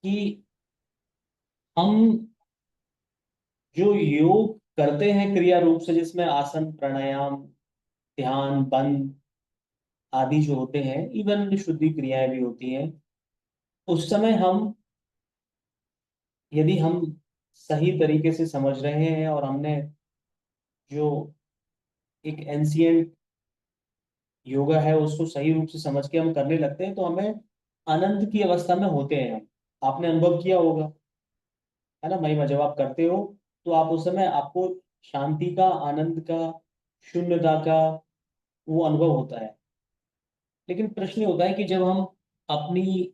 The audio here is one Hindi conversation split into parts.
कि हम जो योग करते हैं क्रिया रूप से, जिसमें आसन, प्राणायाम, ध्यान, बंद आदि जो होते हैं, इवन शुद्धि क्रियाएं भी होती हैं, उस समय हम, यदि हम सही तरीके से समझ रहे हैं और हमने जो एक एंशियंट योगा है उसको सही रूप से समझ के हम करने लगते हैं, तो हमें आनंद की अवस्था में होते हैं हम। आपने अनुभव किया होगा, है ना महिमा, जब आप करते हो तो आप उस समय आपको शांति का, आनंद का, शून्यता का वो अनुभव होता है। लेकिन प्रश्न ये होता है कि जब हम अपनी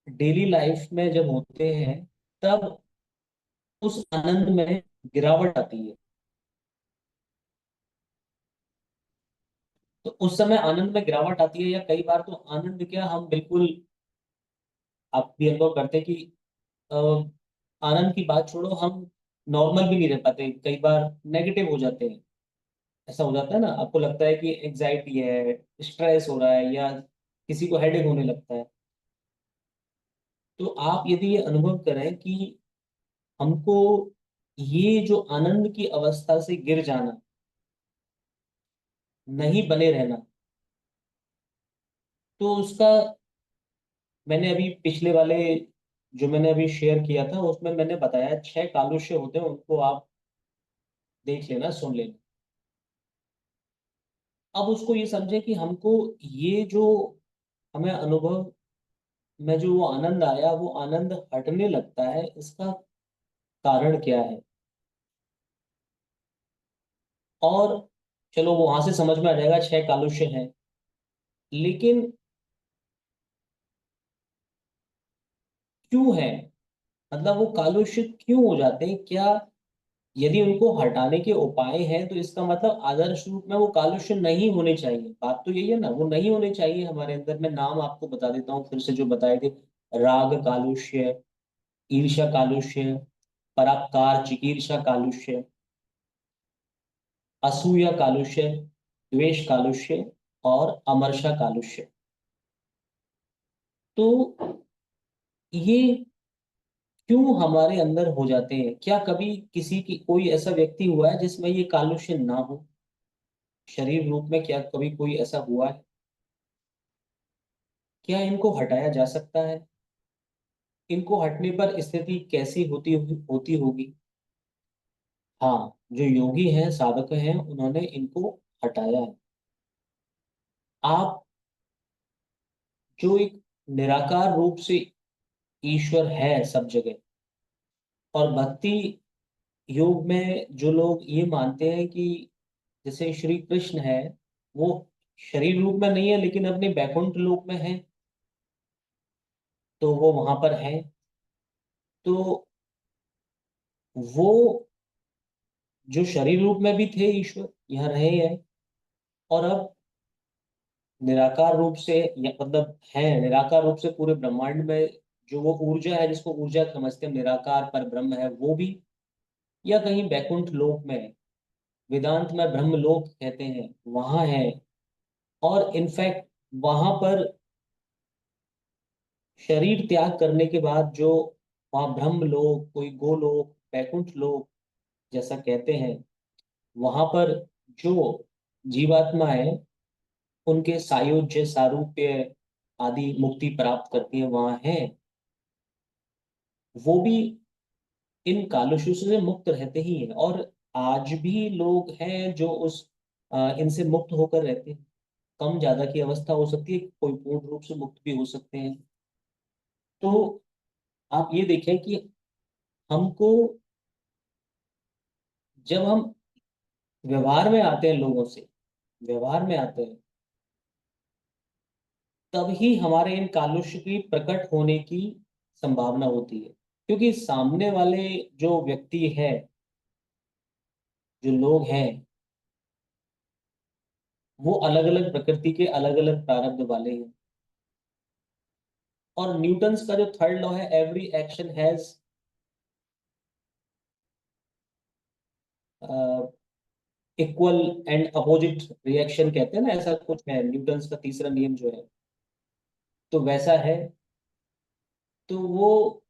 डेली लाइफ में जब होते हैं, तब उस आनंद में गिरावट आती है। तो उस समय आनंद में गिरावट आती है, या कई बार तो आनंद क्या, हम बिल्कुल, आप भी अनुभव करते हैं कि अ, आनंद की बात छोड़ो, हम नॉर्मल भी नहीं रह पाते, कई बार नेगेटिव हो जाते हैं। ऐसा हो जाता है ना, आपको लगता है कि एग्जाइटी है, स्ट्रेस हो रहा है, या किसी को हेडेक होने लगता है। तो आप यदि ये अनुभव करें कि हमको ये जो आनंद की अवस्था से गिर जाना, नहीं बने रहना, तो उसका, मैंने अभी पिछले वाले जो मैंने अभी शेयर किया था उसमें मैंने बताया 6 कालुष्य होते हैं, उनको आप देख लेना, सुन लेना। अब उसको ये समझे कि हमको ये जो हमें अनुभव में जो वो आनंद आया, वो आनंद हटने लगता है, इसका कारण क्या है। और चलो वो वहां से समझ में आ जाएगा 6 कालुष्य हैं, लेकिन क्यों है, मतलब वो कालुष्य क्यों हो जाते हैं, क्या यदि उनको हटाने के उपाय हैं, तो इसका मतलब आदर्श रूप में वो कालुष्य नहीं होने चाहिए। बात तो यही है ना, वो नहीं होने चाहिए हमारे अंदर। मैं नाम आपको बता देता हूँ फिर से जो बताए थे: राग कालुष्य, ईर्ष्या कालुष्य, पराक्कार चिकीर्षा कालुष्य, असूया कालुष्य, द्वेष कालुष्य, और अमर्षा कालुष्य। तो ये क्यों हमारे अंदर हो जाते हैं? क्या कभी किसी की, कोई ऐसा व्यक्ति हुआ है जिसमें ये कालुष्य ना हो शरीर रूप में? क्या कभी कोई ऐसा हुआ है? क्या इनको हटाया जा सकता है? इनको हटने पर स्थिति कैसी होती होगी? हाँ, जो योगी हैं, साधक हैं, उन्होंने इनको हटाया है। आप, जो एक निराकार रूप से ईश्वर है सब जगह, और भक्ति योग में जो लोग ये मानते हैं कि जैसे श्री कृष्ण है, वो शरीर रूप में नहीं है लेकिन अपने बैकुंठ लोक में है, तो वो वहां पर है। तो वो जो शरीर रूप में भी थे ईश्वर, यहाँ रहे हैं, और अब निराकार रूप से, या मतलब है निराकार रूप से पूरे ब्रह्मांड में, जो वो ऊर्जा है जिसको ऊर्जा समझते हैं, निराकार पर ब्रह्म है वो भी, या कहीं बैकुंठ लोक में है, वेदांत में ब्रह्म लोक कहते हैं, वहां है। और इनफैक्ट वहां पर शरीर त्याग करने के बाद जो वहां ब्रह्म लोक, कोई गोलोक, बैकुंठ लोक जैसा कहते हैं, वहां पर जो जीवात्मा है, उनके सायुज्य, सारूप्य आदि मुक्ति प्राप्त करती है, वहां है, वो भी इन कालुष्यों से मुक्त रहते ही हैं। और आज भी लोग हैं जो उस इनसे मुक्त होकर रहते हैं। कम ज्यादा की अवस्था हो सकती है, कोई पूर्ण रूप से मुक्त भी हो सकते हैं। तो आप ये देखें कि हमको, जब हम व्यवहार में आते हैं, लोगों से व्यवहार में आते हैं, तभी हमारे इन कालुष्य की प्रकट होने की संभावना होती है। क्योंकि सामने वाले जो व्यक्ति है, जो लोग हैं, वो अलग अलग प्रकृति के, अलग अलग प्रारब्ध वाले हैं। और न्यूटन्स का जो थर्ड लॉ है, every action has equal and opposite reaction, कहते हैं ना, ऐसा कुछ है न्यूटन्स का तीसरा नियम जो है, तो वैसा है। तो वो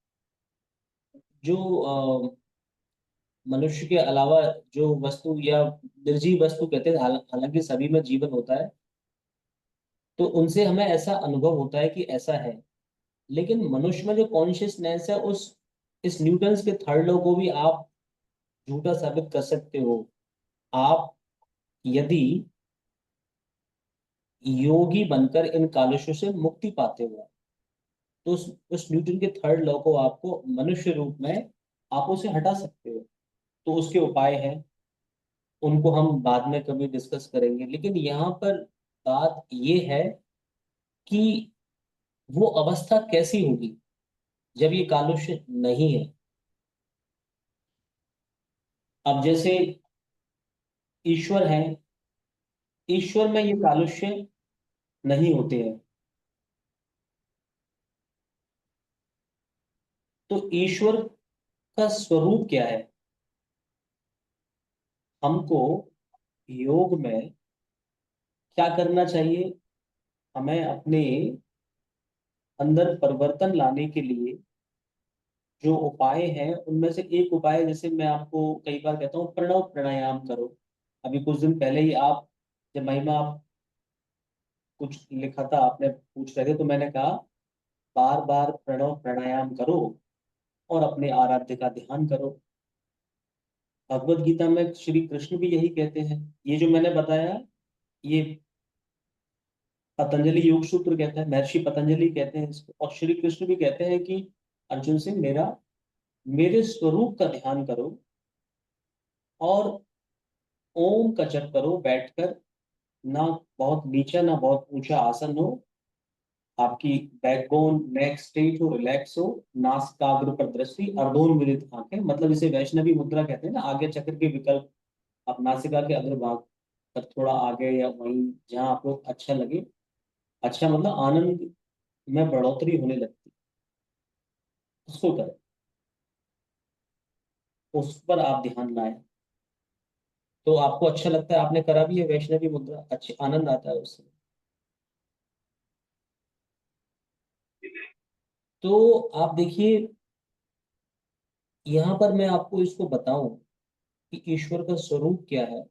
जो मनुष्य के अलावा जो वस्तु या निर्जीव वस्तु कहते हैं, हालांकि सभी में जीवन होता है, तो उनसे हमें ऐसा अनुभव होता है कि ऐसा है। लेकिन मनुष्य में जो कॉन्शियसनेस है, उस इस न्यूटन्स के थर्ड लॉ को भी आप झूठा साबित कर सकते हो। आप यदि योगी बनकर इन कालुष्यों से मुक्ति पाते हो, तो उस न्यूटन के थर्ड लॉ को आपको मनुष्य रूप में आप उसे हटा सकते हो। तो उसके उपाय हैं, उनको हम बाद में कभी डिस्कस करेंगे। लेकिन यहाँ पर बात ये है कि वो अवस्था कैसी होगी जब ये कालुष्य नहीं है। अब जैसे ईश्वर है, ईश्वर में ये कालुष्य नहीं होते हैं। तो ईश्वर का स्वरूप क्या है? हमको योग में क्या करना चाहिए? हमें अपने अंदर परिवर्तन लाने के लिए जो उपाय हैं, उनमें से एक उपाय, जैसे मैं आपको कई बार कहता हूँ, प्रणव प्राणायाम करो। अभी कुछ दिन पहले ही आप, जब महिमा आप कुछ लिखा था, आपने पूछ रहे थे, तो मैंने कहा बार बार प्रणव प्राणायाम करो और अपने आराध्य का ध्यान करो। भगवत गीता में श्री कृष्ण भी यही कहते हैं। ये जो मैंने बताया, ये पतंजलि योग सूत्र कहता है, महर्षि पतंजलि कहते हैं इसको, और श्री कृष्ण भी कहते हैं कि अर्जुन से मेरा मेरे स्वरूप का ध्यान करो और ओम का जप करो बैठकर। ना बहुत नीचा ना बहुत ऊंचा आसन हो, आपकी बैकबोन नेक स्ट्रेट हो, रिलैक्स हो, नासिकाग्र पर दृष्टि, अर्धोन्मिलित आंखें, मतलब इसे वैष्णवी मुद्रा कहते हैं ना, आगे चक्र के विकल्प। आप नासिका के अग्रभाग तक थोड़ा आगे, या वहीं जहां आपको अच्छा लगे। अच्छा मतलब आनंद में बढ़ोतरी होने लगती, उसको करें, उस पर आप ध्यान लाएं। तो आपको अच्छा लगता है, आपने करा भी है वैष्णवी मुद्रा, अच्छे आनंद आता है उससे। तो आप देखिए, यहाँ पर मैं आपको इसको बताऊं कि ईश्वर का स्वरूप क्या है,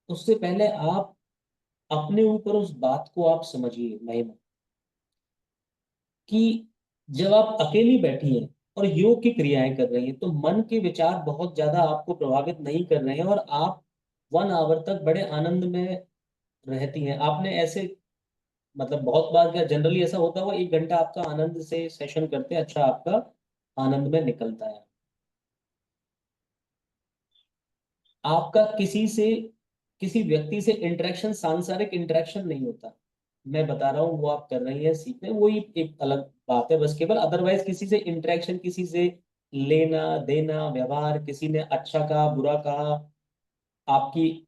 उससे पहले आप अपने ऊपर उस बात को आप समझिए महिमा, कि जब आप अकेली बैठी हैं और योग की क्रियाएं कर रही हैं, तो मन के विचार बहुत ज्यादा आपको प्रभावित नहीं कर रहे हैं, और आप 1 आवर तक बड़े आनंद में रहती हैं। आपने ऐसे, मतलब बहुत बार क्या, जनरली ऐसा होता हुआ 1 घंटा आपका आनंद से सेशन करते हैं, अच्छा आपका आनंद में निकलता है। आपका किसी से, किसी व्यक्ति से इंटरेक्शन, सांसारिक इंटरेक्शन नहीं होता। मैं बता रहा हूँ, वो आप कर रही हैं, सीख रहे हैं, वो ही एक अलग बात है बस, केवल अदरवाइज किसी से इंटरेक्शन, किसी से लेना देना व्यवहार, किसी ने अच्छा कहा बुरा कहा, आपकी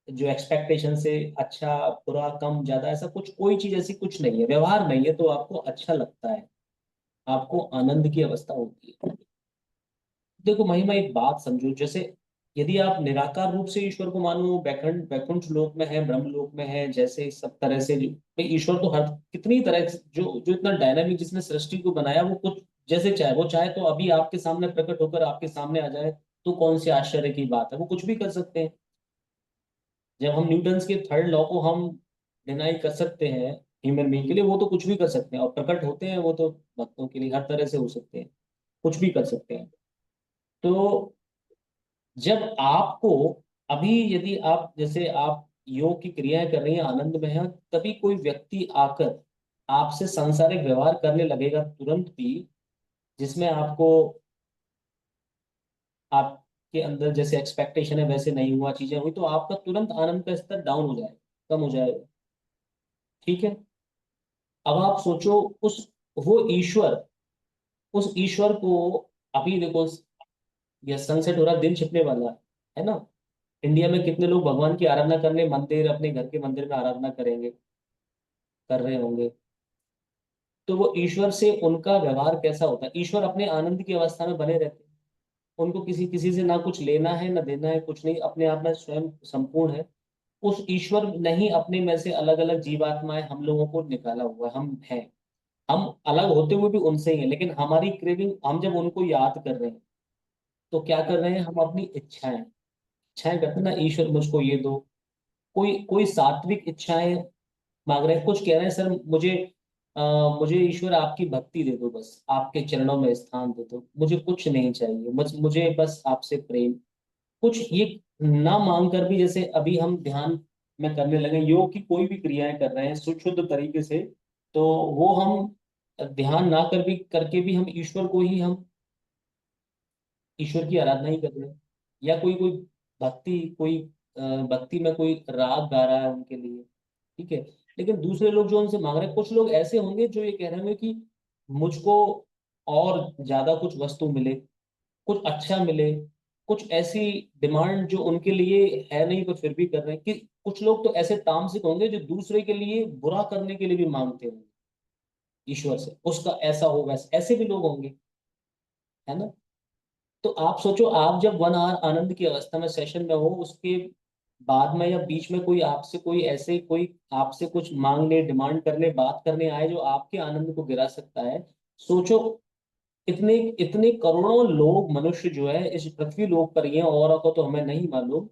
जो एक्सपेक्टेशन से अच्छा बुरा कम ज्यादा, ऐसा कुछ कोई चीज ऐसी कुछ नहीं है, व्यवहार नहीं है, तो आपको अच्छा लगता है, आपको आनंद की अवस्था होती है। देखो महिमा, एक बात समझो, जैसे यदि आप निराकार रूप से ईश्वर को मानो, वैकुंठ वैकुंठ लोक में है, ब्रह्म लोक में है, जैसे सब तरह से भाई ईश्वर तो हर कितनी तरह जो जो इतना डायनामिक, जिसने सृष्टि को बनाया, वो कुछ जैसे चाहे, वो चाहे तो अभी आपके सामने प्रकट होकर आपके सामने आ जाए, तो कौन सी आश्चर्य की बात है, वो कुछ भी कर सकते हैं। जब हम न्यूटन्स के थर्ड लॉ को हम डिनाई कर सकते हैं ह्यूमन बीइंग के लिए, वो तो कुछ भी कर सकते हैं, और प्रकट होते हैं वो तो भक्तों के लिए हर तरह से हो सकते हैं, कुछ भी कर सकते हैं। तो जब आपको, अभी यदि आप, जैसे आप योग की क्रियाएं कर रही हैं, आनंद में हैं, तभी कोई व्यक्ति आकर आपसे सांसारिक व्यवहार करने लगेगा तुरंत भी, जिसमें आपको, आपके अंदर जैसे एक्सपेक्टेशन है वैसे नहीं हुआ, चीजें हुई, तो आपका तुरंत आनंद का स्तर डाउन हो जाएगा, कम हो जाएगा। ठीक है। अब आप सोचो, उस वो ईश्वर, उस ईश्वर को, अभी देखो, ये सनसेट हो रहा है, दिन छिपने वाला है ना। इंडिया में कितने लोग भगवान की आराधना करने मंदिर, अपने घर के मंदिर में आराधना करेंगे, कर रहे होंगे। तो वो ईश्वर से उनका व्यवहार कैसा होता है? ईश्वर अपने आनंद की अवस्था में बने रहते हैं, उनको किसी किसी से ना कुछ लेना है ना देना है, कुछ नहीं, अपने आप में स्वयं संपूर्ण है। उस ईश्वर ने ही अपने में से अलग अलग जीवात्माएं हम लोगों को निकाला हुआ है, हम हैं। हम अलग होते हुए भी उनसे ही हैं, लेकिन हमारी क्रेविंग, हम जब उनको याद कर रहे हैं तो क्या कर रहे हैं, हम अपनी इच्छाएं इच्छाएं करते हैं ना, ईश्वर मुझको ये दो। कोई कोई सात्विक इच्छाएं मांग रहे हैं, कुछ कह रहे हैं सर मुझे अ, मुझे ईश्वर आपकी भक्ति दे दो, बस आपके चरणों में स्थान दे दो, मुझे कुछ नहीं चाहिए, मुझे बस आपसे प्रेम। कुछ ये ना मांग कर भी, जैसे अभी हम ध्यान में करने लगे, योग की कोई भी क्रियाएं कर रहे हैं शुद्ध तरीके से, तो वो हम ध्यान ना कर भी करके भी हम ईश्वर को ही, हम ईश्वर की आराधना ही कर रहे हैं। या कोई कोई भक्ति, कोई भक्ति में कोई राग गा रहा है उनके लिए, ठीक है। लेकिन दूसरे लोग जो उनसे मांग रहे हैं, कुछ लोग ऐसे होंगे जो ये कह रहे होंगे कि मुझको और ज्यादा कुछ वस्तु मिले, कुछ अच्छा मिले, कुछ ऐसी डिमांड जो उनके लिए है नहीं पर फिर भी कर रहे हैं। कि कुछ लोग तो ऐसे तामसिक होंगे जो दूसरे के लिए बुरा करने के लिए भी मांगते होंगे ईश्वर से, उसका ऐसा हो वैसा, ऐसे भी लोग होंगे, है ना। तो आप सोचो, आप जब 1 आवर आनंद की अवस्था में सेशन में हो, उसके बाद में या बीच में कोई आपसे, कोई ऐसे कोई आपसे कुछ मांगने, डिमांड करने, बात करने आए जो आपके आनंद को गिरा सकता है। सोचो, इतने इतने करोड़ों लोग, मनुष्य जो है इस पृथ्वी लोक पर ही हैं, और को तो हमें नहीं मालूम,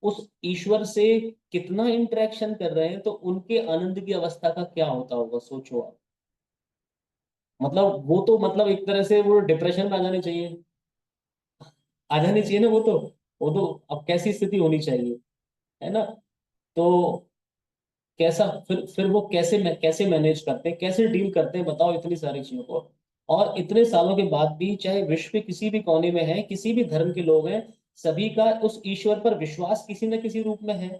उस ईश्वर से कितना इंटरेक्शन कर रहे हैं, तो उनके आनंद की अवस्था का क्या होता होगा, सोचो आप। मतलब वो तो, मतलब एक तरह से वो डिप्रेशन में आ जाने चाहिए, आ जानी चाहिए ना वो तो। वो तो अब कैसी स्थिति होनी चाहिए, है ना। तो कैसा, फिर वो कैसे मैनेज करते हैं, कैसे डील करते हैं, बताओ इतनी सारी चीजों को। और इतने सालों के बाद भी, चाहे विश्व के किसी भी कोने में है, किसी भी धर्म के लोग हैं, सभी का उस ईश्वर पर विश्वास किसी न किसी रूप में है।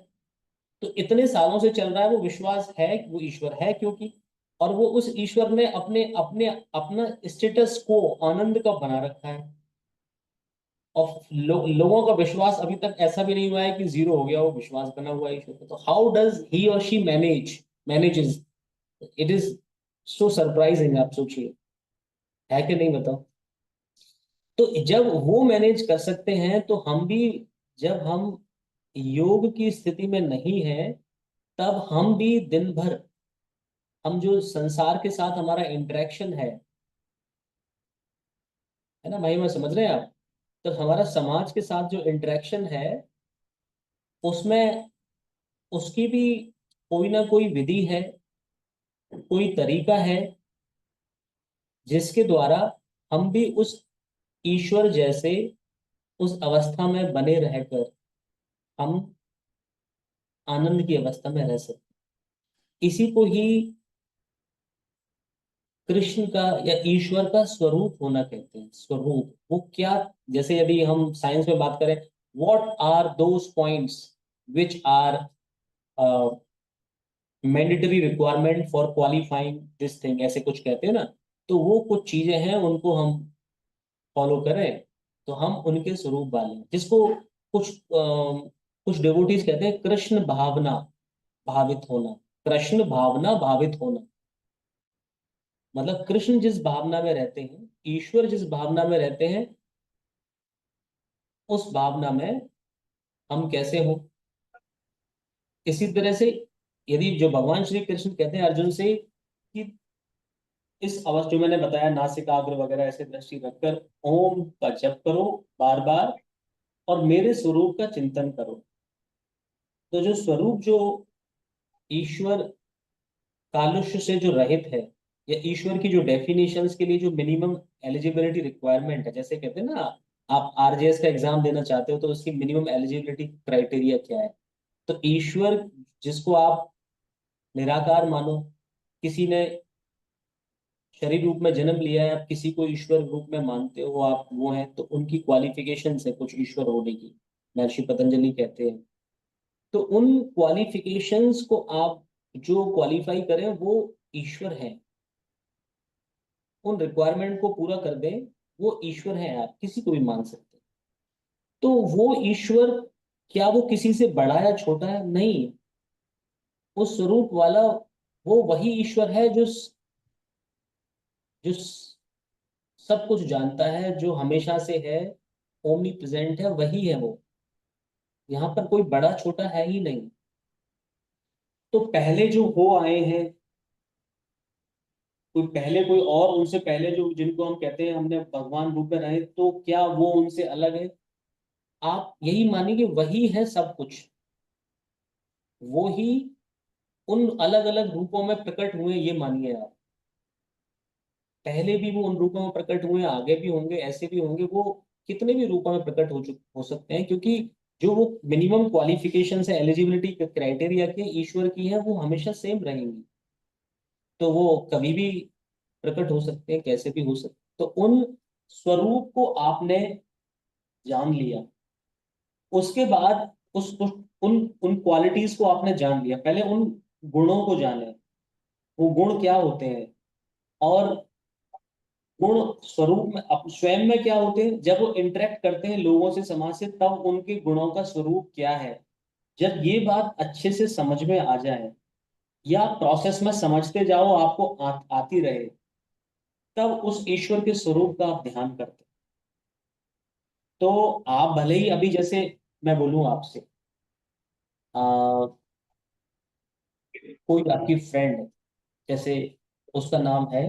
तो इतने सालों से चल रहा है वो विश्वास है कि वो ईश्वर है, क्योंकि, और वो उस ईश्वर ने अपने अपने अपना स्टेटस को आनंद का बना रखा है। और लोगों का विश्वास अभी तक ऐसा भी नहीं हुआ है कि जीरो हो गया, वो विश्वास बना हुआ है ईश्वर पे। तो हाउ डज ही और she manages, it is so surprising, आप सोचिए, है कि नहीं, बताओ। तो जब वो मैनेज कर सकते हैं, तो हम भी, जब हम योग की स्थिति में नहीं है, तब हम भी दिन भर, हम जो संसार के साथ हमारा इंटरेक्शन है ना भाई, मैं समझ रहे हैं आप। तो हमारा समाज के साथ जो इंटरेक्शन है, उसमें उसकी भी कोई ना कोई विधि है, कोई तरीका है, जिसके द्वारा हम भी उस ईश्वर जैसे उस अवस्था में बने रहकर हम आनंद की अवस्था में रह सकते हैं। इसी को ही कृष्ण का या ईश्वर का स्वरूप होना कहते हैं। स्वरूप वो क्या, जैसे यदि हम साइंस में बात करें, what are those points which are mandatory requirement for qualifying this thing, ऐसे कुछ कहते हैं ना। तो वो कुछ चीजें हैं, उनको हम फॉलो करें, तो हम उनके स्वरूप वाले हैं, जिसको कुछ डिवोटीज कहते हैं कृष्ण भावना भावित होना। कृष्ण भावना भावित होना, मतलब कृष्ण जिस भावना में रहते हैं, ईश्वर जिस भावना में रहते हैं, उस भावना में हम कैसे हों। इसी तरह से, यदि जो भगवान श्री कृष्ण कहते हैं अर्जुन से कि इस अवस्था जो मैंने बताया, नासिकाग्र वगैरह ऐसे दृष्टि रखकर ओम का जप करो बार बार, और मेरे स्वरूप का चिंतन करो। तो जो स्वरूप, जो ईश्वर कालुष्य से जो रहित है, या ईश्वर की जो डेफिनेशंस के लिए जो मिनिमम एलिजिबिलिटी रिक्वायरमेंट है, जैसे कहते हैं ना, आप आरजेएस का एग्जाम देना चाहते हो तो उसकी मिनिमम एलिजिबिलिटी क्राइटेरिया क्या है। तो ईश्वर जिसको आप निराकार मानो, किसी ने शरीर रूप में जन्म लिया है, आप किसी को ईश्वर रूप में मानते हो, आप वो हैं, तो उनकी क्वालिफिकेशन है कुछ ईश्वर होने की, महर्षि पतंजलि कहते हैं। तो उन क्वालिफिकेशंस को आप जो क्वालिफाई करें, वो ईश्वर है। उन रिक्वायरमेंट को पूरा कर दें, वो ईश्वर है, आप किसी को भी मान सकते हैं। तो वो ईश्वर, क्या वो किसी से बड़ा या छोटा है, नहीं। उस स्वरूप वाला, वो वही ईश्वर है जो सब कुछ जानता है, जो हमेशा से है, ओमनी प्रेजेंट है, वही है वो। यहाँ पर कोई बड़ा छोटा है ही नहीं। तो पहले जो हो आए हैं, कोई पहले कोई और उनसे पहले जो जिनको हम कहते हैं हमने भगवान रूप में रहे, तो क्या वो उनसे अलग है? आप यही मानिए कि वही है सब कुछ, वो ही उन अलग अलग रूपों में प्रकट हुए, ये मानिए आप। पहले भी वो उन रूपों में प्रकट हुए, आगे भी होंगे, ऐसे भी होंगे, वो कितने भी रूपों में प्रकट हो सकते हैं, क्योंकि जो वो मिनिमम क्वालिफिकेशन है एलिजिबिलिटी क्राइटेरिया के ईश्वर की है, वो हमेशा सेम रहेंगी। तो वो कभी भी प्रकट हो सकते हैं, कैसे भी हो सकते हैं। तो उन स्वरूप को आपने जान लिया, उसके बाद उन उन क्वालिटीज को आपने जान लिया, पहले उन गुणों को जाने, वो गुण क्या होते हैं, और गुण स्वरूप में स्वयं में क्या होते हैं, जब वो इंटरेक्ट करते हैं लोगों से, समाज से, तब उनके गुणों का स्वरूप क्या है। जब ये बात अच्छे से समझ में आ जाए, या प्रोसेस में समझते जाओ, आपको आती रहे, तब उस ईश्वर के स्वरूप का आप ध्यान करते। तो आप भले ही अभी जैसे मैं बोलूं आपसे, कोई आपकी फ्रेंड है, जैसे उसका नाम है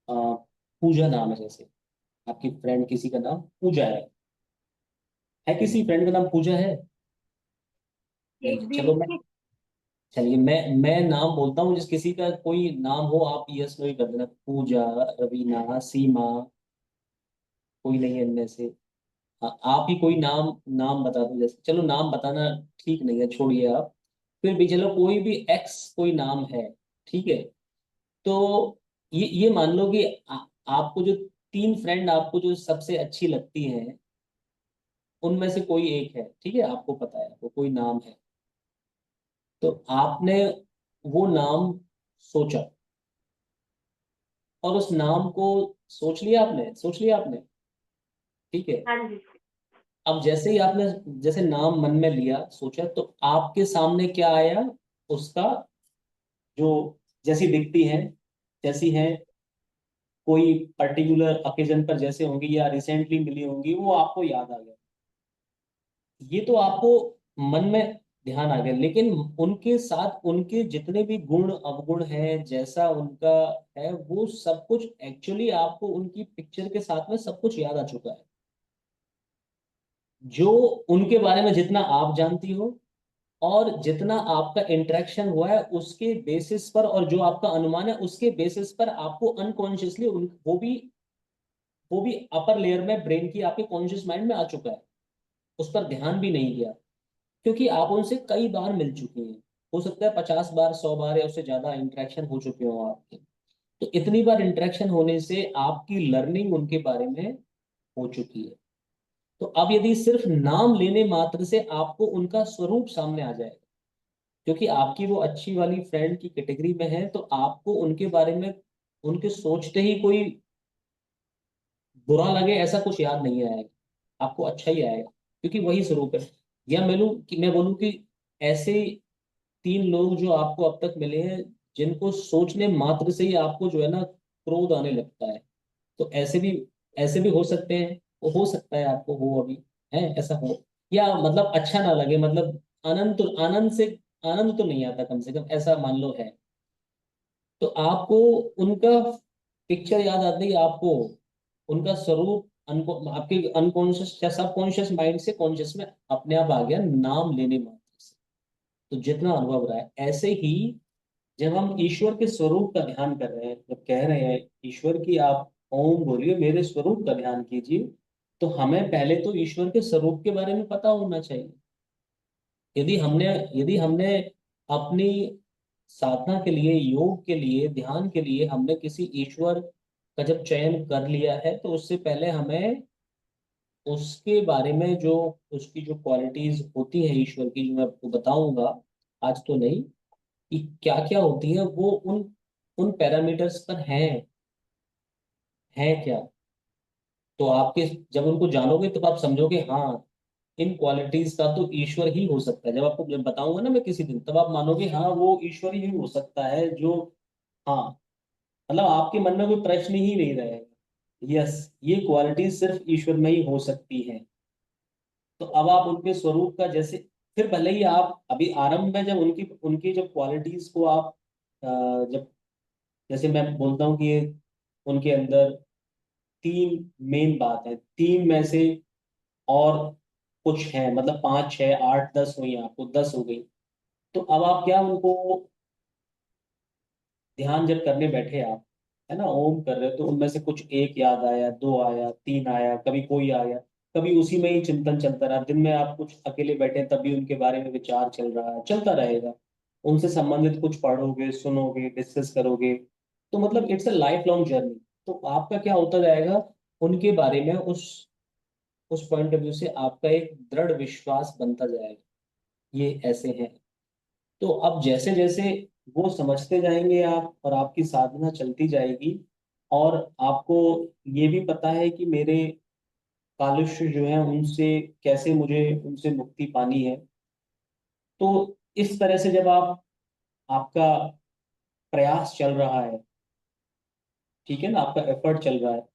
आ, पूजा नाम है, जैसे आपकी फ्रेंड किसी का नाम पूजा है किसी फ्रेंड का नाम पूजा है? नहीं, चलो मैं, चलिए मैं नाम बोलता हूँ, जिस किसी का कोई नाम हो, आप यस नो ही कर देना। पूजा, रवीना, सीमा, कोई नहीं है इनमें से? हाँ, आप ही कोई नाम, नाम बता दो, जैसे चलो नाम बताना ठीक नहीं है, छोड़िए आप। फिर भी चलो कोई भी एक्स कोई नाम है, ठीक है? तो ये मान लो कि आपको जो तीन फ्रेंड आपको जो सबसे अच्छी लगती हैं, उनमें से कोई एक है, ठीक है? आपको पता है वो कोई नाम है, तो आपने वो नाम सोचा, और उस नाम को सोच लिया आपने, ठीक है? हाँ जी। अब जैसे ही आपने जैसे नाम मन में लिया, सोचा, तो आपके सामने क्या आया, उसका जो, जैसी दिखती है, जैसी है, कोई पर्टिकुलर ओकेजन पर जैसे होंगी या रिसेंटली मिली होंगी, वो आपको याद आ गया। ये तो आपको मन में ध्यान आ गया, लेकिन उनके साथ उनके जितने भी गुण अवगुण हैं, जैसा उनका है, वो सब कुछ एक्चुअली आपको उनकी पिक्चर के साथ में सब कुछ याद आ चुका है। जो उनके बारे में जितना आप जानती हो, और जितना आपका इंटरेक्शन हुआ है, उसके बेसिस पर, और जो आपका अनुमान है उसके बेसिस पर, आपको अनकॉन्शियसली वो भी अपर लेयर में ब्रेन की आपके कॉन्शियस माइंड में आ चुका है, उस पर ध्यान भी नहीं दिया, क्योंकि आप उनसे कई बार मिल चुके हैं। हो सकता है 50 बार, 100 बार या उससे ज्यादा इंटरेक्शन हो चुके हो आपके। तो इतनी बार इंटरेक्शन होने से आपकी लर्निंग उनके बारे में हो चुकी है। तो अब यदि सिर्फ नाम लेने मात्र से आपको उनका स्वरूप सामने आ जाएगा, क्योंकि आपकी वो अच्छी वाली फ्रेंड की कैटेगरी में है, तो आपको उनके बारे में, उनके सोचते ही कोई बुरा लगे ऐसा कुछ याद नहीं आएगा, आपको अच्छा ही आएगा, क्योंकि वही स्वरूप है। या मैं बोलूं कि ऐसे तीन लोग जो आपको अब तक मिले हैं, जिनको सोचने मात्र से ही आपको जो है ना क्रोध आने लगता है, तो ऐसे भी हो सकते हैं। वो हो सकता है आपको हो अभी, है ऐसा हो, या मतलब अच्छा ना लगे, मतलब आनंद तो नहीं आता, कम से कम ऐसा मान लो है। तो आपको उनका पिक्चर याद आती है, आपको उनका स्वरूप आपके अनकॉन्शियस या सबकॉन्शियस माइंड से कॉन्शियस में अपने आप आ गया, नाम लेने मात्र से। तो जितना अनुभव रहा है, ऐसे ही जब हम ईश्वर के स्वरूप का ध्यान कर रहे हैं, जब कह रहे हैं ईश्वर की आप ओम बोलिए, मेरे स्वरूप का ध्यान कीजिए, तो हमें पहले तो ईश्वर के स्वरूप के बारे में पता होना चाहिए। यदि हमने अपनी साधना के लिए, योग के लिए, ध्यान के लिए हमने किसी ईश्वर का जब चयन कर लिया है, तो उससे पहले हमें उसके बारे में, जो उसकी जो क्वालिटीज होती है ईश्वर की, जो मैं आपको बताऊंगा, आज तो नहीं, कि क्या क्या होती है, वो उन उन पैरामीटर्स पर हैं क्या। तो आपके, जब उनको जानोगे तब आप समझोगे, हाँ, इन क्वालिटीज का तो ईश्वर ही हो सकता है। जब आपको जब बताऊंगा ना मैं किसी दिन, तब आप मानोगे हाँ वो ईश्वर ही हो सकता है, जो, हाँ, मतलब आपके मन में कोई प्रश्न ही नहीं रहेगा, यस, ये क्वालिटीज सिर्फ ईश्वर में ही हो सकती है। तो अब आप उनके स्वरूप का जैसे फिर भले ही आप अभी आरंभ में जब उनकी उनकी जब क्वालिटीज को आप जब, जैसे मैं बोलता हूँ कि ये उनके अंदर तीन मेन बात है, तीन में से और कुछ है, मतलब पांच छह आठ दस हुई, आपको 10 हो गई, तो अब आप क्या उनको ध्यान जब करने बैठे आप, है ना, ओम कर रहे हो, तो उनमें से कुछ एक याद आया, दो आया, तीन आया, कभी कोई आया, कभी उसी में ही चिंतन चलता रहा, दिन में आप कुछ अकेले बैठे हैं, तभी उनके बारे में विचार चल रहा है, चलता रहेगा। उनसे संबंधित कुछ पढ़ोगे, सुनोगे, डिस्कस करोगे, तो मतलब it's a life long journey. तो आपका क्या होता जाएगा, उनके बारे में उस पॉइंट ऑफ व्यू से आपका एक दृढ़ विश्वास बनता जाएगा, ये ऐसे हैं। तो अब जैसे जैसे वो समझते जाएंगे आप, और आपकी साधना चलती जाएगी, और आपको ये भी पता है कि मेरे कालुष्य जो है उनसे कैसे मुझे उनसे मुक्ति पानी है, तो इस तरह से जब आप, आपका प्रयास चल रहा है, ठीक है ना, आपका एफर्ट चल रहा है,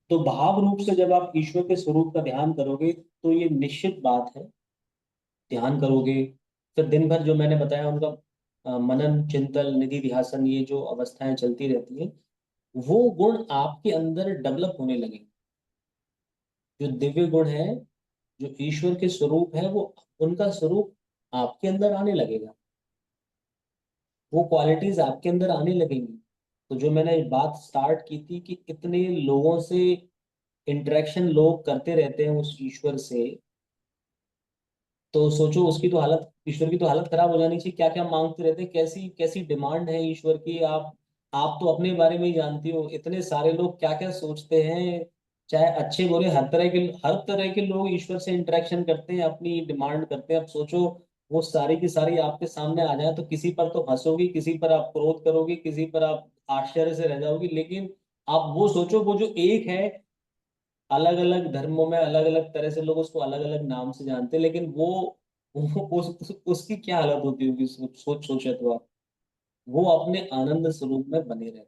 तो भाव रूप से जब आप ईश्वर के स्वरूप का ध्यान करोगे, तो ये निश्चित बात है, ध्यान करोगे, फिर दिन भर जो मैंने बताया उनका मनन चिंतन निधि ध्यासन, ये जो अवस्थाएं चलती रहती हैं, वो गुण आपके अंदर डेवलप होने लगे। जो दिव्य गुण है, जो ईश्वर के स्वरूप है, वो उनका स्वरूप आपके अंदर आने लगेगा, वो क्वालिटीज आपके अंदर आने लगेंगी। तो जो मैंने बात स्टार्ट की थी कि इतने लोगों से इंटरेक्शन लोग करते रहते हैं उस ईश्वर से, तो सोचो उसकी तो हालत, ईश्वर की तो हालत खराब हो जानी चाहिए, क्या क्या मांगते रहते हैं, कैसी कैसी डिमांड है ईश्वर की। आप तो अपने बारे में ही जानती हो, इतने सारे लोग क्या क्या सोचते हैं, चाहे अच्छे बुरे, हर तरह के लोग ईश्वर से इंटरेक्शन करते हैं, अपनी डिमांड करते हैं। अब सोचो वो सारी की सारी आपके सामने आ जाए, तो किसी पर तो हंसोगी, किसी पर आप क्रोध करोगी, किसी पर आप आश्चर्य से रह जाओगी, लेकिन आप वो सोचो, वो जो एक है, अलग अलग धर्मों में अलग अलग तरह से लोग उसको अलग अलग नाम से जानते हैं, लेकिन वो उसकी क्या हालत होती होगी, सोचे तो आप, वो अपने आनंद स्वरूप में बने रहते।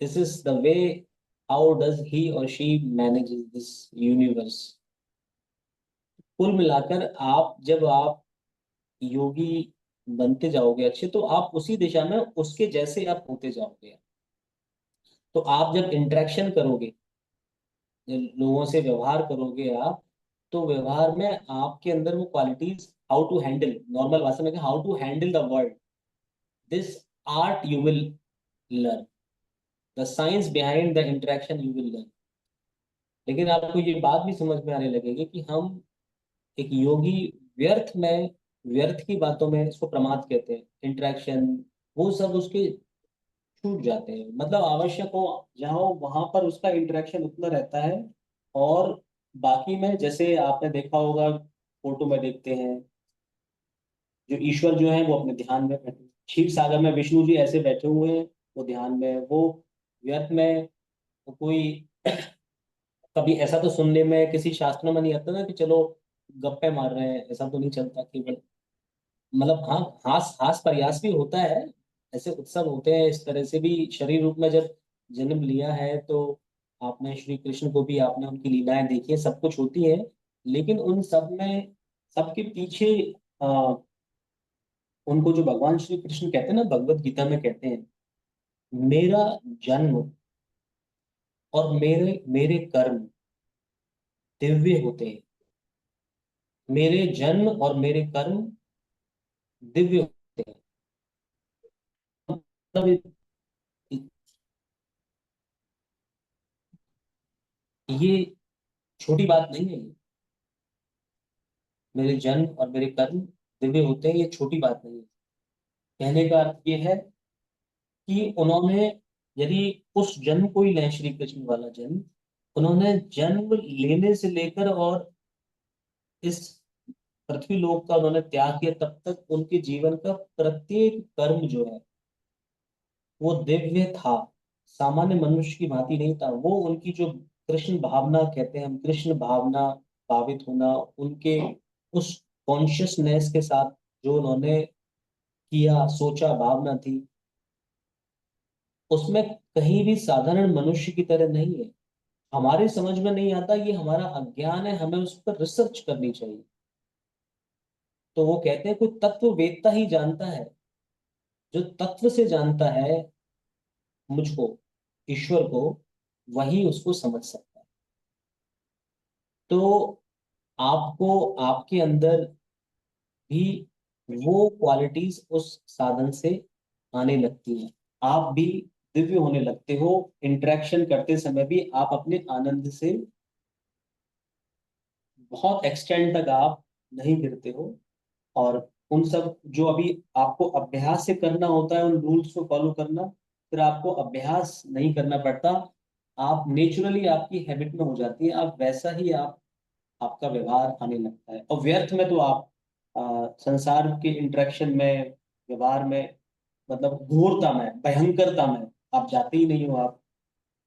This is the way how does he और शी मैनेजेस दिस यूनिवर्स। कुल मिलाकर आप, जब आप योगी बनते जाओगे अच्छे, तो आप उसी दिशा में उसके जैसे आप होते जाओगे। तो आप जब इंटरेक्शन करोगे, जब लोगों से व्यवहार करोगे आप, तो व्यवहार में आपके अंदर वो qualities, how to handle, normal भाषा में how to handle the world, this art you will learn, the science behind the interaction you will learn. लेकिन आपको ये बात भी समझ में आने लगेगी कि हम, एक योगी, व्यर्थ में, व्यर्थ की बातों में, इसको प्रमाद कहते हैं, इंटरेक्शन, वो सब उसके छूट जाते हैं, मतलब आवश्यक हो जहाँ हो वहां पर उसका इंटरेक्शन उतना रहता है। और बाकी में जैसे आपने देखा होगा, फोटो में देखते हैं, जो ईश्वर जो है वो अपने ध्यान में बैठे, क्षीर सागर में विष्णु जी ऐसे बैठे हुए हैं, वो ध्यान में है, वो व्यर्थ में। तो कोई कभी ऐसा तो सुनने में किसी शास्त्रों में नहीं आता ना कि चलो गप्पे मार रहे हैं, ऐसा तो नहीं चलता केवल, मतलब हाँ, हास हास प्रयास भी होता है, ऐसे उत्सव होते हैं, इस तरह से भी शरीर रूप में जब जन्म लिया है, तो आपने श्री कृष्ण को भी, आपने उनकी लीलाएं देखी है, सब कुछ होती है, लेकिन उन सब में, सबके पीछे आ, उनको जो भगवान श्री कृष्ण कहते हैं ना, भगवत गीता में कहते हैं, मेरा जन्म और मेरे मेरे कर्म दिव्य होते हैं, मेरे जन्म और मेरे कर्म दिव्य होते हैं। मतलब ये छोटी बात नहीं है, मेरे जन्म और मेरे कर्म दिव्य होते हैं, ये छोटी बात नहीं है। कहने का अर्थ ये है कि उन्होंने, यदि उस जन्म को ही लें, श्री कृष्ण वाला जन्म, उन्होंने जन्म लेने से लेकर और इस पृथ्वी लोक का उन्होंने त्याग किया, तब तक उनके जीवन का प्रत्येक कर्म जो है वो दिव्य था, सामान्य मनुष्य की भांति नहीं था। वो उनकी जो कृष्ण भावना कहते हैं हम, कृष्ण भावना, भावित होना, उनके उस कॉन्शियसनेस के साथ जो उन्होंने किया, सोचा, भावना थी, उसमें कहीं भी साधारण मनुष्य की तरह नहीं है। हमारे समझ में नहीं आता, ये हमारा अज्ञान है, हमें उस पर रिसर्च करनी चाहिए। तो वो कहते हैं कोई तत्व वेदता ही जानता है, जो तत्व से जानता है मुझको, ईश्वर को, वही उसको समझ सकता है। तो आपको, आपके अंदर भी वो क्वालिटीज उस साधन से आने लगती हैं। आप भी दिव्य होने लगते हो। इंटरेक्शन करते समय भी आप अपने आनंद से बहुत एक्सटेंड तक आप नहीं गिरते हो। और उन सब जो अभी आपको अभ्यास से करना होता है, उन रूल्स को फॉलो करना, फिर आपको अभ्यास नहीं करना पड़ता। आप नेचुरली, आपकी हैबिट में हो जाती है, आप वैसा ही आप, आपका व्यवहार आने लगता है। और व्यर्थ में तो आप संसार के इंटरेक्शन में, व्यवहार में, मतलब घोरता में, भयंकरता में आप जाते ही नहीं हो आप।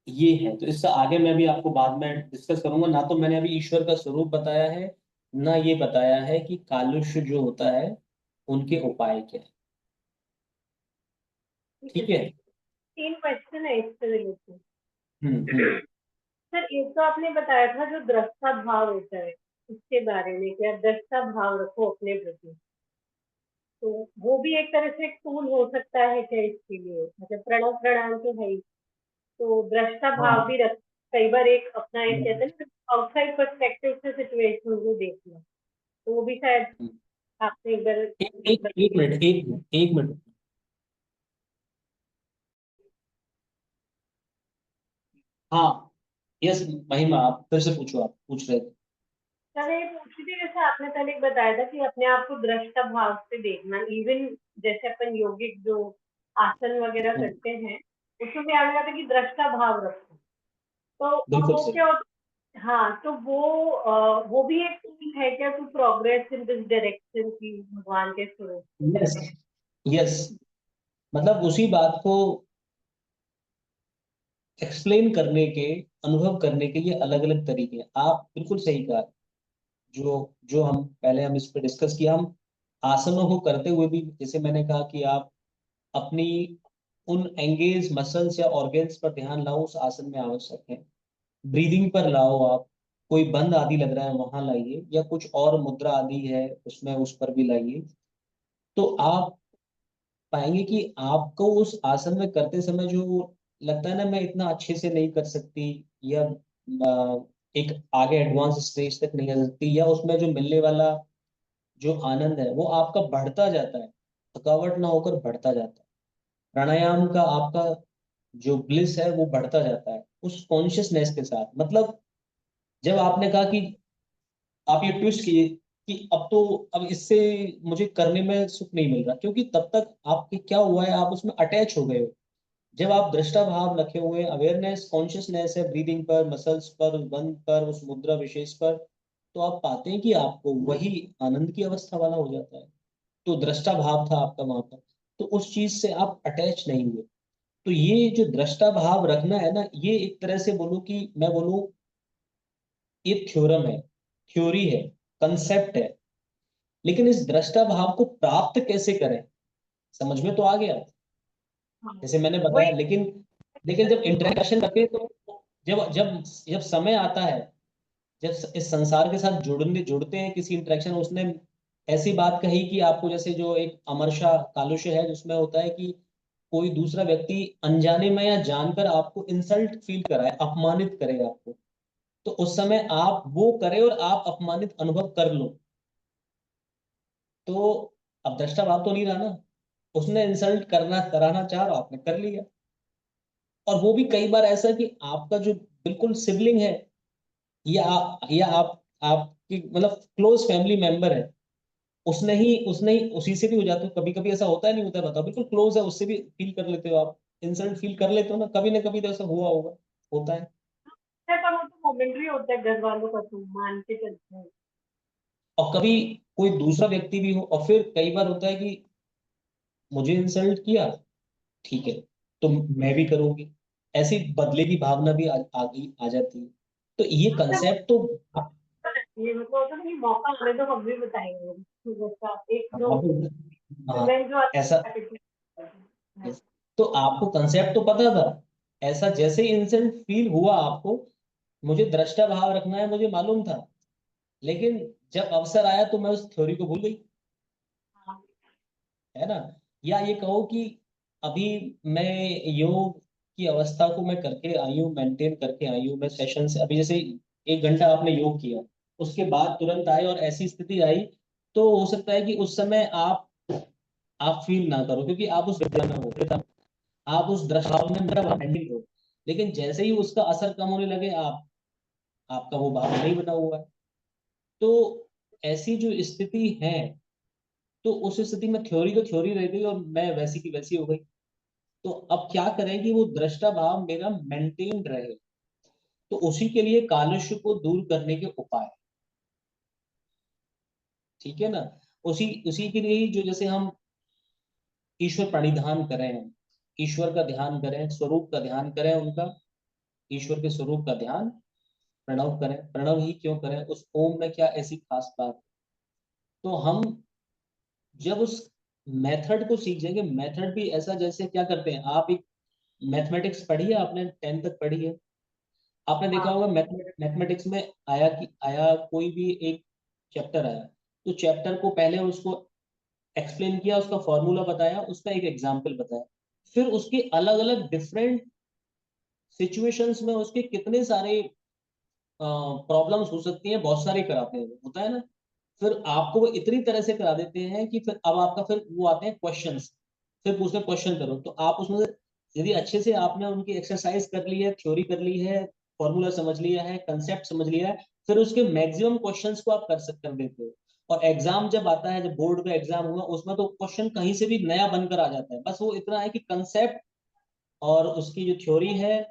ये है। तो इससे आगे मैं भी आपको बाद में डिस्कस करूंगा। ना तो मैंने अभी ईश्वर का स्वरूप बताया है, ना ये बताया है कि कालुष्य जो होता है उनके उपाय क्या है। ठीक है ठीक है। सर। 3 क्वेश्चन है इससे रिलेटेड। हम्म। सर, एक तो आपने बताया था जो दृष्टा भाव होता है, उसके बारे में कि आप दृष्टा भाव रखो अपने प्रति। तो वो भी एक तरह से एक टूल हो सकता है क्या इसके लिए? मतलब प्रणव प्रणाम तो है ही, तो दृष्टा भाव हाँ। भी रख, कई बार एक अपना एक कहते हम्म। हैं ना आउटसाइड पर्सपेक्टिव से सिचुएशन को देखना, तो वो भी शायद आपने एक बार एक मिनट, एक मिनट। हाँ। यस। महिमा, आप फिर से पूछो, आप पूछ रहे थे। सर ये पूछ रही थी, जैसे आपने पहले एक बताया था कि अपने आप को दृष्टा भाव से देखना, इवन जैसे अपन यौगिक जो आसन वगैरह हम्म, करते हैं, उसमें भी आ जाता है कि दृष्टा भाव रखो। तो अब बिल्कुल वो सही। क्या होता है, हाँ, तो वो भी एक टूल है क्या to progress in this direction की भगवान के स्वरूप से? यस। यस। मतलब उसी बात को एक्सप्लेन करने के, अनुभव करने के ये अलग अलग तरीके हैं। आप बिल्कुल सही कहा। जो जो हम पहले, हम इस पे डिस्कस किया, हम आसनों को करते हुए भी, जैसे मैंने कहा कि आप अपनी उन एंगेज मसल्स या ऑर्गन्स पर ध्यान लाओ, उस आसन में आवश्यक है। ब्रीदिंग पर लाओ आप, कोई बंद आदि लग रहा है वहां लाइए, या कुछ और मुद्रा आदि है उसमें, उस पर भी लाइए। तो आप पाएंगे कि आपको उस आसन में करते समय जो लगता है ना, मैं इतना अच्छे से नहीं कर सकती, या एक आगे एडवांस स्टेज तक नहीं आ सकती, या उसमें जो मिलने वाला जो आनंद है वो आपका बढ़ता जाता है, थकावट ना होकर बढ़ता जाता है। प्राणायाम का आपका जो ब्लिस है वो बढ़ता जाता है उस कॉन्शियसनेस के साथ। मतलब जब आपने कहा कि आप ये ट्विस्ट किए कि अब तो, अब इससे मुझे करने में सुख नहीं मिल रहा, क्योंकि तब तक आपके क्या हुआ है, आप उसमें अटैच हो गए हो। जब आप दृष्टा भाव रखे हुए, अवेयरनेस, कॉन्शियसनेस है ब्रीदिंग पर, मसल्स पर, उस बंद पर, उस मुद्रा विशेष पर, तो आप पाते हैं कि आपको वही आनंद की अवस्था वाला हो जाता है। तो दृष्टा भाव था आपका वहां पर, तो उस चीज से आप अटैच नहीं हुए। तो ये जो दृष्टा भाव रखना है ना, ये एक तरह से बोलूं कि मैं बोलूं, ये थ्योरम है, थ्योरी है, कंसेप्ट है। लेकिन इस दृष्टा भाव को प्राप्त कैसे करें, समझ में तो आ गया हाँ, जैसे मैंने वो बताया। एक लेकिन लेकिन जब इंटरेक्शन रखे, तो जब जब जब समय आता है, जब इस संसार के साथ जुड़ते हैं किसी इंटरेक्शन, उसने ऐसी बात कही कि आपको, जैसे जो एक अमरशा कालुष्य है जिसमें होता है कि कोई दूसरा व्यक्ति अनजाने में या जानकर आपको इंसल्ट फील कराए, अपमानित करे आपको, तो उस समय आप वो करें और आप अपमानित अनुभव कर लो, तो अब दृष्टा भाव तो नहीं रहा ना। उसने इंसल्ट करना कराना चाह रहा, आपने कर लिया। और वो भी कई बार ऐसा कि आपका जो बिल्कुल सिबलिंग है, या आपकी मतलब क्लोज फैमिली मेंबर है, उसने ही उसी से भी हो जाता है। कभी कभी ऐसा होता है, नहीं होता है, बताओ, बिल्कुल क्लोज है, उससे भी फील कर लेते हो आप, इंसल्ट फील कर लेते हो ना कभी तो ऐसा हुआ होगा, होता है। पर वो तो मोमेंट्री होता है, घर वालों का तो मान के चलते हैं। और कभी कोई दूसरा व्यक्ति भी हो, और फिर कई बार होता है कि मुझे इंसल्ट किया, ठीक है, तो मैं भी करूंगी, ऐसी बदले की भावना भी आ जाती है। तो ये अच्छा, कंसेप्ट तो ये मतलब होता है ना कि मौका हमें तो हम भी बताएंगे, जैसा एक जो हाँ, इवेंट जो ऐसा। आता है। तो आपको कंसेप्ट तो पता था, ऐसा जैसे इंसिडेंट फील हुआ आपको, मुझे दृष्टा भाव रखना है मुझे मालूम था, लेकिन जब अवसर आया तो मैं उस थ्योरी को भूल गई, हाँ। है ना। या ये कहो कि अभी मैं योग की अवस्था को मैं करके आई हूँ, मेंटेन करके आई हूँ मैं सेशन से, अभी जैसे 1 घंटा आपने योग किया, उसके बाद तुरंत आए और ऐसी स्थिति आई, तो हो सकता है कि उस समय आप फील ना करो, क्योंकि आप उस विद्या में हो, आप उस दृश्य में मेरा पेंडिंग हो। लेकिन जैसे ही उसका असर कम होने लगे, आपका वो भाव नहीं बना हुआ है। तो ऐसी जो स्थिति है, तो उस स्थिति में थ्योरी तो थ्योरी रह गई और मैं वैसी की वैसी हो गई। तो अब क्या करें कि वो दृष्टा भाव मेरा मेंटेन रहे। तो उसी के लिए कालुष्य को दूर करने के उपाय, ठीक है ना। उसी उसी के लिए ही जो, जैसे हम ईश्वर प्रणिधान करें, हम ईश्वर का ध्यान करें, स्वरूप का ध्यान करें, उनका ईश्वर के स्वरूप का ध्यान, प्रणव करें। प्रणव ही क्यों करें, उस ओम में क्या ऐसी खास बात है? तो हम जब उस मेथड को सीख जाएंगे, मेथड भी ऐसा, जैसे क्या करते हैं आप, एक मैथमेटिक्स पढ़ी है आपने, 10 तक पढ़ी है, आपने देखा हाँ। होगा मैथमेटिक्स में आया कि आया कोई भी एक चैप्टर आया, तो चैप्टर को पहले उसको एक्सप्लेन किया, उसका फॉर्मूला बताया, उसका एक एग्जाम्पल बताया, फिर उसके अलग अलग डिफरेंट सिचुएशंस में उसके कितने सारे प्रॉब्लम्स हो सकती हैं, बहुत सारे कराते हैं, होता है ना। फिर आपको वो इतनी तरह से करा देते हैं कि फिर अब आपका फिर वो आते हैं क्वेश्चंस, फिर पूछते हैं क्वेश्चन करो, तो आप उसमें से यदि अच्छे से आपने उनकी एक्सरसाइज कर ली है, थ्योरी कर ली है, फॉर्मूला समझ लिया है, कंसेप्ट समझ लिया है, फिर उसके मैक्सिमम क्वेश्चंस को आप कर देते हो। और एग्जाम जब आता है, जब बोर्ड का एग्जाम हुआ, उसमें तो क्वेश्चन कहीं से भी नया बनकर आ जाता है, बस वो इतना है कि कंसेप्ट और उसकी जो थ्योरी है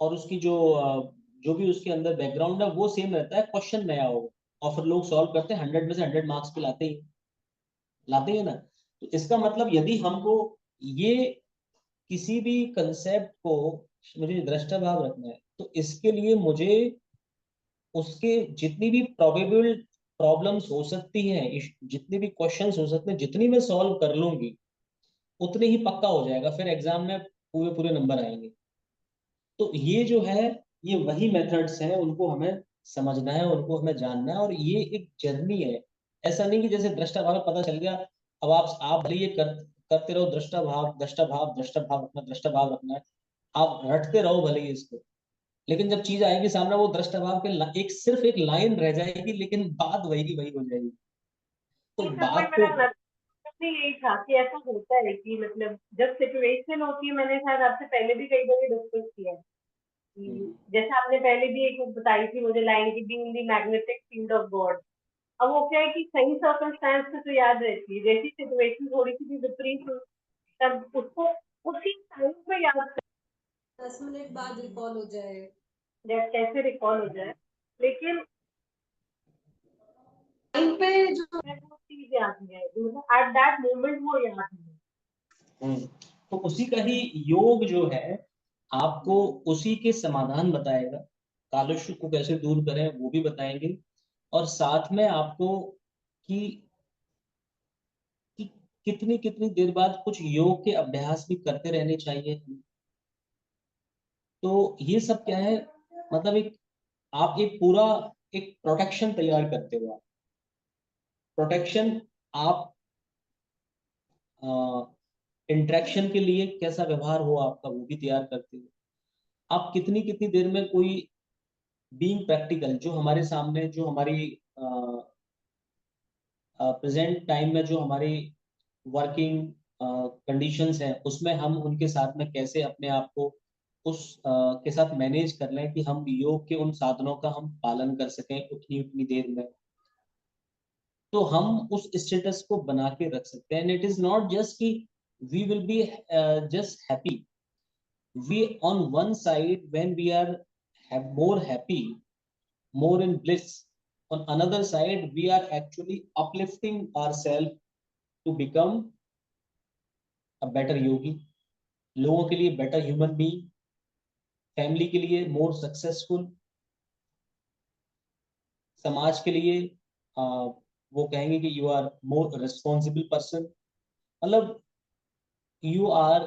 और उसकी जो भी उसके अंदर बैकग्राउंड है वो सेम रहता है, क्वेश्चन नया होगा। और फिर लोग सॉल्व करते हैं, 100 में से 100 मार्क्स पे लाते ही ना। तो इसका मतलब यदि हमको ये किसी भी कंसेप्ट को मुझे दृष्टा भाव रखना है, तो इसके लिए मुझे उसके जितनी भी प्रोबेबल प्रॉब्लम्स हो सकती हैं, जितने भी क्वेश्चंस हो सकते हैं, जितनी मैं सॉल्व कर लूंगी, उतने ही पक्का हो जाएगा, फिर एग्जाम में पूरे पूरे नंबर आएंगे। तो ये जो है, ये वही मेथड्स हैं, उनको हमें समझना है, उनको हमें जानना है, और ये एक जर्नी है। ऐसा नहीं कि जैसे दृष्टा भाव पता चल गया, अब आप भले ये करते रहो, दृष्टा भाव दृष्टा भाव दृष्टा भाव रखना, दृष्टा भाव रखना है, आप रटते रहो भले ही इसको, लेकिन जब चीज आएगी सामने, वो दृष्टा भाव के एक सिर्फ एक लाइन रह जाएगी, लेकिन बात वही की वही हो जाएगी। तो नहीं सर, वही बात मेरा को, मतलब भी यही था कि ऐसा होता है कि मतलब जब सिचुएशन होती है, मैंने शायद आपसे पहले भी कई बार डिस्कस किया है कि जैसे आपने पहले भी एक बताई थी मुझे लाइन की, being the magnetic field of God. अब वो क्या है कि सही सर्कमस्टांस से तो याद रहती है, जैसी सिचुएशन थोड़ी सी भी विपरीत हो, तब उसको उसी टाइम पे याद कर, 10 मिनट बाद रिकॉल हो जाए, या कैसे रिकॉल हो जाए, लेकिन टाइम पे जो है वो चीज याद नहीं आएगी, मतलब एट दैट मोमेंट वो याद नहीं है। तो उसी का ही योग जो है, आपको उसी के समाधान बताएगा। कालुष्य को कैसे दूर करें वो भी बताएंगे, और साथ में आपको कि, कि कितनी कितनी देर बाद कुछ योग के अभ्यास भी करते रहने चाहिए। तो ये सब क्या है, मतलब एक, आप एक पूरा एक प्रोटेक्शन तैयार करते हो। आप प्रोटेक्शन, आप इंटरेक्शन के लिए कैसा व्यवहार हो आपका वो भी तैयार करते हो। आप कितनी कितनी देर में कोई बीइंग प्रैक्टिकल, जो हमारे सामने, जो हमारी प्रेजेंट टाइम में जो हमारी वर्किंग कंडीशंस हैं, उसमें हम उनके साथ में कैसे अपने आप को उस के साथ मैनेज कर लें कि हम योग के उन साधनों का हम पालन कर सकें उतनी उतनी देर में। तो हम उस स्टेटस को बना के रख सकते हैं, and it is not just कि we will be just happy, we on one side when we are more happy, more in bliss, on another side we are actually uplifting ourselves to become a better yogi, लोगों के लिए better human being, फैमिली के लिए more successful, समाज के लिए वो कहेंगे कि you are more responsible person, मतलब यू आर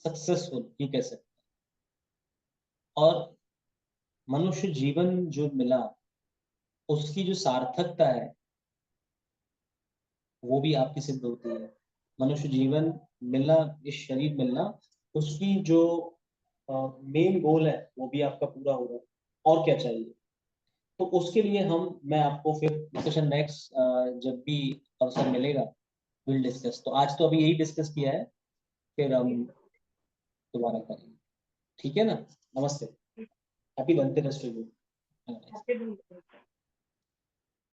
सक्सेसफुल, ये कह सकते हैं। और मनुष्य जीवन जो मिला उसकी जो सार्थकता है वो भी आपकी सिद्ध होती है। मनुष्य जीवन मिलना, इस शरीर मिलना, उसकी जो मेन गोल है वो भी आपका पूरा हो रहा है। और क्या चाहिए? तो उसके लिए हम, मैं आपको फिर डिस्कशन नेक्स्ट जब भी अवसर मिलेगा विल डिस्कस। तो आज तो अभी यही डिस्कस किया है, फिर हम दोबारा करेंगे। ठीक है ना? नमस्ते। Happy Dhanteras to you. Happy